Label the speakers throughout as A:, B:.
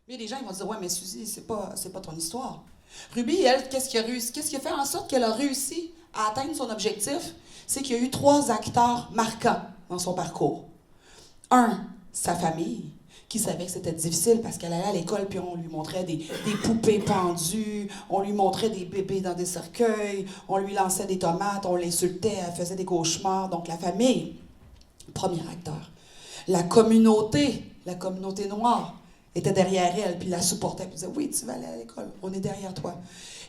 A: Mais les gens ils vont dire, ouais, mais Suzy, c'est pas ton histoire. Ruby, elle, qu'est-ce qui a fait en sorte qu'elle a réussi à atteindre son objectif? C'est qu'il y a eu trois acteurs marquants dans son parcours. Un, sa famille, qui savait que c'était difficile parce qu'elle allait à l'école puis on lui montrait des poupées pendues, on lui montrait des bébés dans des cercueils, on lui lançait des tomates, on l'insultait, elle faisait des cauchemars. Donc la famille, premier acteur. La communauté noire, était derrière elle, puis la supportait, puis disait, oui, tu vas aller à l'école, on est derrière toi.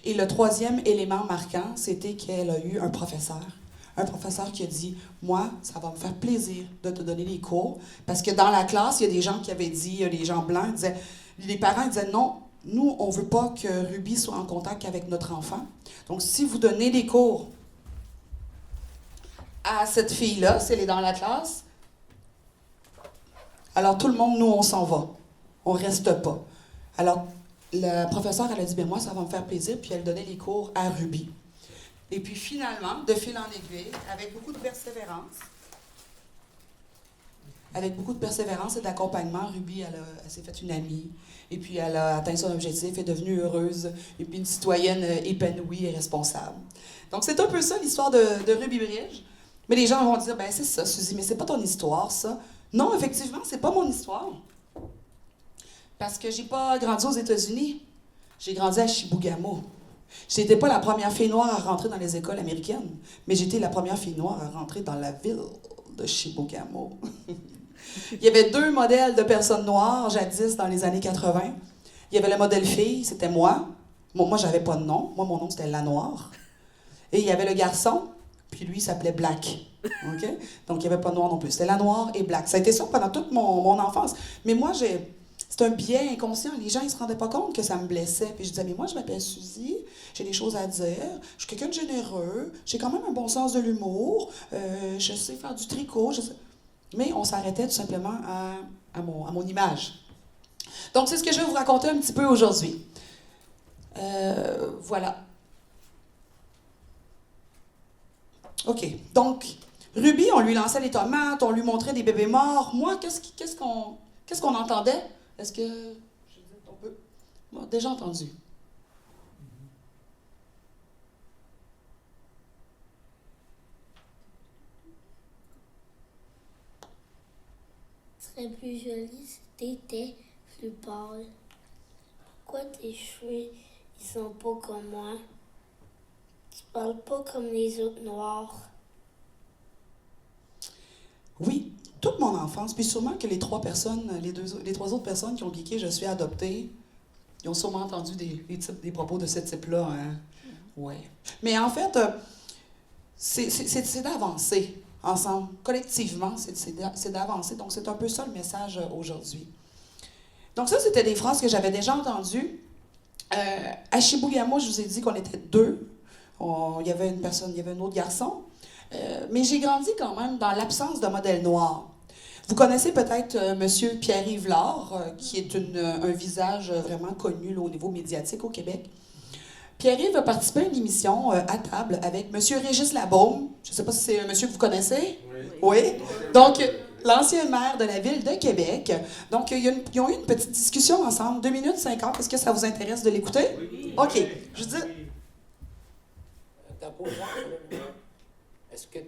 A: Et le troisième élément marquant, c'était qu'elle a eu un professeur qui a dit, moi, ça va me faire plaisir de te donner les cours, parce que dans la classe, il y a des gens qui avaient dit, les gens blancs, disaient, les parents disaient, non, nous, on ne veut pas que Ruby soit en contact avec notre enfant. Donc, si vous donnez des cours à cette fille-là, si elle est dans la classe, alors tout le monde, nous, on s'en va. On reste pas. Alors, la professeure, elle a dit, bien moi, ça va me faire plaisir, puis elle donnait les cours à Ruby. Et puis finalement, de fil en aiguille, avec beaucoup de persévérance et d'accompagnement, Ruby, elle s'est faite une amie. Et puis elle a atteint son objectif, est devenue heureuse, et puis une citoyenne épanouie et responsable. Donc c'est un peu ça l'histoire de Ruby Bridge. Mais les gens vont dire, ben c'est ça, Suzy, mais c'est pas ton histoire, ça. Non, effectivement, c'est pas mon histoire. Parce que j'ai pas grandi aux États-Unis. J'ai grandi à Chibougamau. J'étais pas la première fille noire à rentrer dans les écoles américaines, mais j'étais la première fille noire à rentrer dans la ville de Chibougamau. Il y avait deux modèles de personnes noires jadis dans les années 80. Il y avait le modèle fille, c'était moi. Moi, j'avais pas de nom. Moi, mon nom, c'était La Noire. Et il y avait le garçon, puis lui, il s'appelait Black. OK? Donc, il n'y avait pas de noir non plus. C'était La Noire et Black. Ça a été ça pendant toute mon enfance. Mais moi, c'est un biais inconscient. Les gens, ils se rendaient pas compte que ça me blessait. Puis je disais, mais moi, je m'appelle Suzy, j'ai des choses à dire, je suis quelqu'un de généreux, j'ai quand même un bon sens de l'humour, je sais faire du tricot, mais on s'arrêtait tout simplement à mon image. Donc, c'est ce que je vais vous raconter un petit peu aujourd'hui. Voilà. OK. Donc, Ruby, on lui lançait les tomates, on lui montrait des bébés morts. Moi, qu'est-ce qu'on entendait? Est-ce que... On peut... Bon, déjà entendu.
B: Tu serais plus jolie si t'étais plus pâle. Pourquoi tes cheveux, ils sont pas comme moi? Tu parles pas comme les autres noirs.
A: Oui, toute mon enfance, puis sûrement que les trois autres personnes qui ont cliqué « Je suis adoptée », ils ont sûrement entendu des propos de ce type-là. Hein? Ouais. Mais en fait, c'est d'avancer ensemble, collectivement, c'est d'avancer. Donc, c'est un peu ça le message aujourd'hui. Donc, ça, c'était des phrases que j'avais déjà entendues. À Chibougamau, je vous ai dit qu'on était deux. Il y avait une personne, il y avait un autre garçon. Mais j'ai grandi quand même dans l'absence de modèle noir. Vous connaissez peut-être Monsieur Pierre-Yves Lard, qui est un visage vraiment connu là, au niveau médiatique au Québec. Pierre-Yves a participé à une émission à table avec Monsieur Régis Labaume. Je ne sais pas si c'est un monsieur que vous connaissez. Oui. Oui. Donc, l'ancien maire de la ville de Québec. Donc, ils ont eu une petite discussion ensemble, 2 minutes 50. Est-ce que ça vous intéresse de l'écouter?
C: Oui.
A: OK. Je dis...
C: Ta peau, est-ce que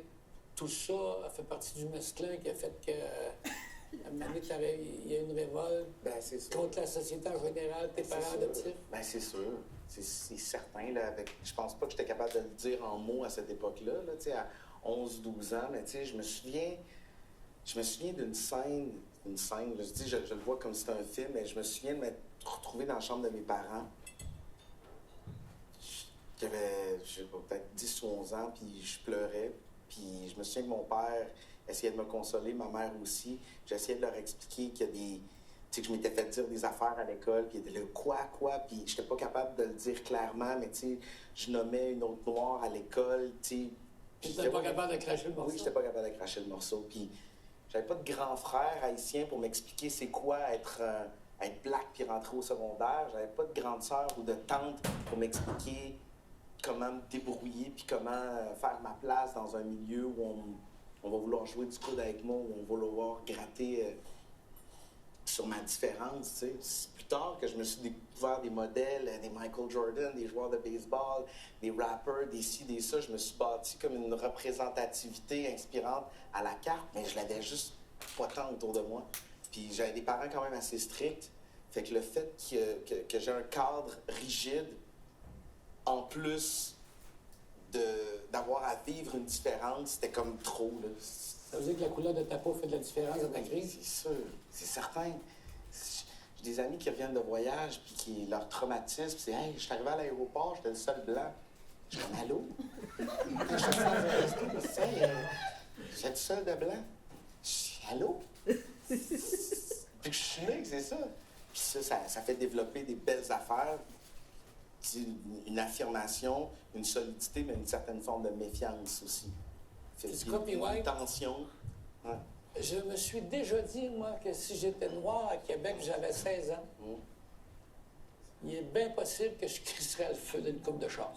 C: tout ça a fait partie du mesclin qui a fait que, à un moment donné, il y a une révolte contre la société en général, tes parents adoptifs?
D: Ben, c'est sûr. C'est certain. Là, je pense pas que j'étais capable de le dire en mots à cette époque-là, là, à 11-12 ans. Mais je me souviens d'une scène. Là, je le vois comme si c'était un film, mais je me souviens de m'être retrouvé dans la chambre de mes parents. J'avais, je sais pas, peut-être 10 ou 11 ans, puis je pleurais. Puis je me souviens que mon père essayait de me consoler, ma mère aussi. J'essayais de leur expliquer qu'il y a des... Tu sais, que je m'étais fait dire des affaires à l'école, puis il était là, quoi, puis j'étais pas capable de le dire clairement, mais tu sais, je nommais une autre noire à l'école, tu sais.
C: Tu n'étais pas capable de cracher le morceau?
D: Oui, j'étais pas capable de cracher le morceau, puis j'avais pas de grand frère haïtien pour m'expliquer c'est quoi être black puis rentrer au secondaire. J'avais pas de grande sœur ou de tante pour m'expliquer comment me débrouiller puis comment faire ma place dans un milieu où on va vouloir jouer du coude avec moi, où on va vouloir gratter sur ma différence, tu sais. C'est plus tard que je me suis découvert des modèles, des Michael Jordan, des joueurs de baseball, des rappers, des ci, des ça. Je me suis bâti comme une représentativité inspirante à la carte, mais je l'avais juste pas tant autour de moi. Puis j'avais des parents quand même assez stricts. Fait que le fait que j'ai un cadre rigide, en plus d'avoir à vivre une différence, c'était comme trop, là.
C: Ça veut dire que la couleur de ta peau fait de la différence dans ta crise?
D: C'est sûr, c'est certain. J'ai des amis qui reviennent de voyage, puis qui leur traumatisme, c'est « Hey, je suis arrivé à l'aéroport, j'étais le seul blanc. » Je suis comme « Allô? » Je suis j'étais le seul de blanc. Je suis « Allô? » Puis que je suis né, c'est ça. Puis ça fait développer des belles affaires, une affirmation, une solidité, mais une certaine forme de méfiance aussi.
C: C'est quoi, puis ouais?
D: Une tension. Ouais.
C: Je me suis déjà dit, moi, que si j'étais noir à Québec, j'avais 16 ans, il est bien possible que je crisserais le feu d'une coupe de chasse.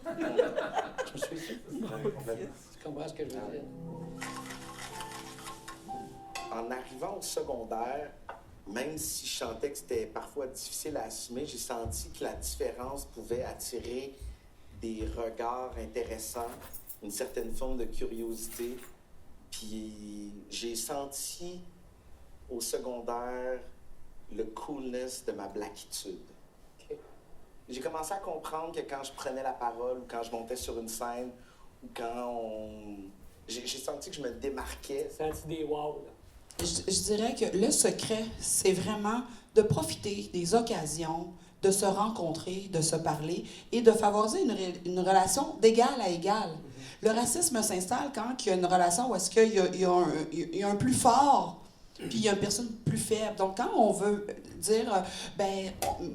C: Je me suis dit. Tu comprends ce que je veux dire?
D: En arrivant au secondaire, même si je sentais que c'était parfois difficile à assumer, j'ai senti que la différence pouvait attirer des regards intéressants, une certaine forme de curiosité. Puis j'ai senti au secondaire le coolness de ma blackitude.
C: Okay.
D: J'ai commencé à comprendre que quand je prenais la parole, ou quand je montais sur une scène, ou quand on... J'ai senti que je me démarquais.
C: Senti des wow, là.
A: Je dirais que le secret, c'est vraiment de profiter des occasions, de se rencontrer, de se parler et de favoriser une relation d'égal à égal. Le racisme s'installe quand il y a une relation où est-ce qu'il y a un plus fort, puis il y a une personne plus faible. Donc, quand on veut dire, ben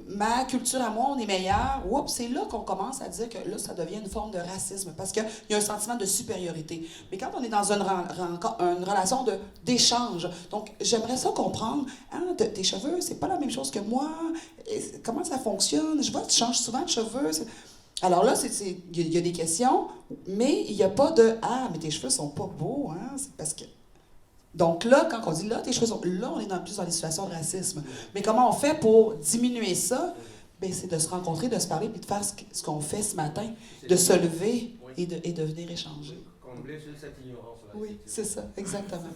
A: ma culture à moi, on est meilleur, oups, c'est là qu'on commence à dire que là, ça devient une forme de racisme, parce qu'il y a un sentiment de supériorité. Mais quand on est dans une relation d'échange, donc j'aimerais ça comprendre, hein, tes cheveux, c'est pas la même chose que moi, comment ça fonctionne, je vois que tu changes souvent de cheveux. Alors là, il y a des questions, mais il n'y a pas de « Ah, mais tes cheveux sont pas beaux, hein? » C'est parce que... Donc là, quand on dit « Là, tes cheveux sont... » Là, on est plus dans des situations de racisme. Mais comment on fait pour diminuer ça? Bien, c'est de se rencontrer, de se parler, puis de faire ce qu'on fait ce matin, de se lever et de venir échanger.
E: Combler sur cette ignorance.
A: Oui, c'est ça, exactement.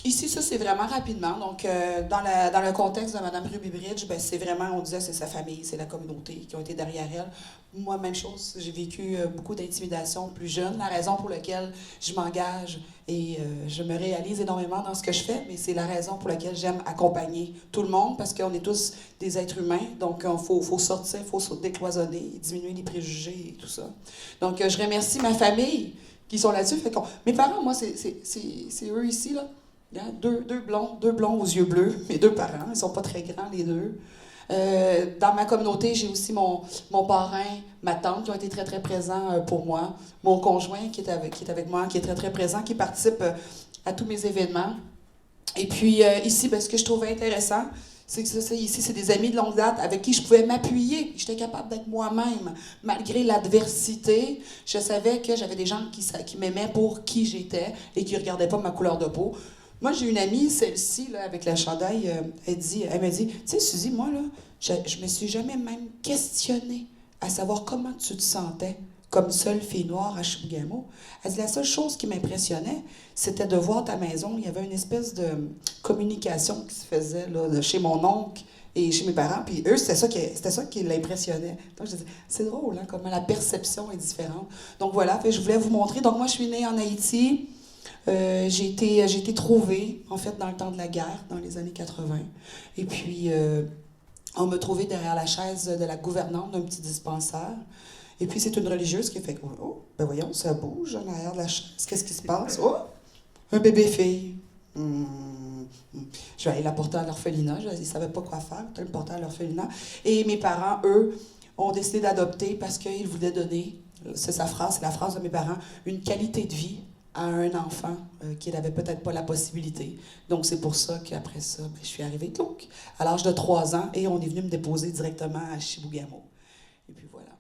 A: Ici, ça, c'est vraiment rapidement. Donc, dans le contexte de Mme Ruby-Bridge, ben, c'est vraiment, on disait, c'est sa famille, c'est la communauté qui ont été derrière elle. Moi, même chose, j'ai vécu beaucoup d'intimidation plus jeune. La raison pour laquelle je m'engage et je me réalise énormément dans ce que je fais, mais c'est la raison pour laquelle j'aime accompagner tout le monde, parce qu'on est tous des êtres humains. Donc, il faut sortir, il faut se décloisonner, diminuer les préjugés et tout ça. Donc, je remercie ma famille qui sont là-dessus. Mes parents, moi, c'est eux ici, là. Deux blonds aux yeux bleus, mes deux parents, ils sont pas très grands les deux. Dans ma communauté, j'ai aussi mon parrain, ma tante qui ont été très très présents pour moi, mon conjoint qui est avec moi, qui est très très présent, qui participe à tous mes événements. Et puis ici, ben, ce que je trouvais intéressant, c'est que ici, c'est des amis de longue date avec qui je pouvais m'appuyer. J'étais capable d'être moi-même. Malgré l'adversité, je savais que j'avais des gens qui m'aimaient pour qui j'étais et qui ne regardaient pas ma couleur de peau. Moi, j'ai une amie, celle-ci, là, avec la chandail, elle m'a dit, tu sais, Suzy, moi, là, je me suis jamais même questionnée à savoir comment tu te sentais comme seule fille noire à Chibougamau. Elle dit, la seule chose qui m'impressionnait, c'était de voir ta maison. Il y avait une espèce de communication qui se faisait là, de chez mon oncle et chez mes parents, puis eux, c'était ça qui l'impressionnait. Donc, je dis, c'est drôle, hein, comment la perception est différente. Donc, voilà, je voulais vous montrer. Donc, moi, je suis née en Haïti. J'ai été trouvée, en fait, dans le temps de la guerre, dans les années 80. Et puis, on m'a trouvée derrière la chaise de la gouvernante d'un petit dispensaire. Et puis, c'est une religieuse qui a fait « Oh, ben voyons, ça bouge en arrière de la chaise. Qu'est-ce qui se passe? Oh, un bébé-fille. Je vais aller la porter à l'orphelinat. Ils ne savaient pas quoi faire. Je vais le porter à l'orphelinat. Et mes parents, eux, ont décidé d'adopter parce qu'ils voulaient donner, c'est la phrase de mes parents, une qualité de vie à un enfant qui n'avait peut-être pas la possibilité. Donc, c'est pour ça qu'après ça, ben, je suis arrivée à l'âge de 3 ans et on est venu me déposer directement à Chibougamau. Et puis voilà.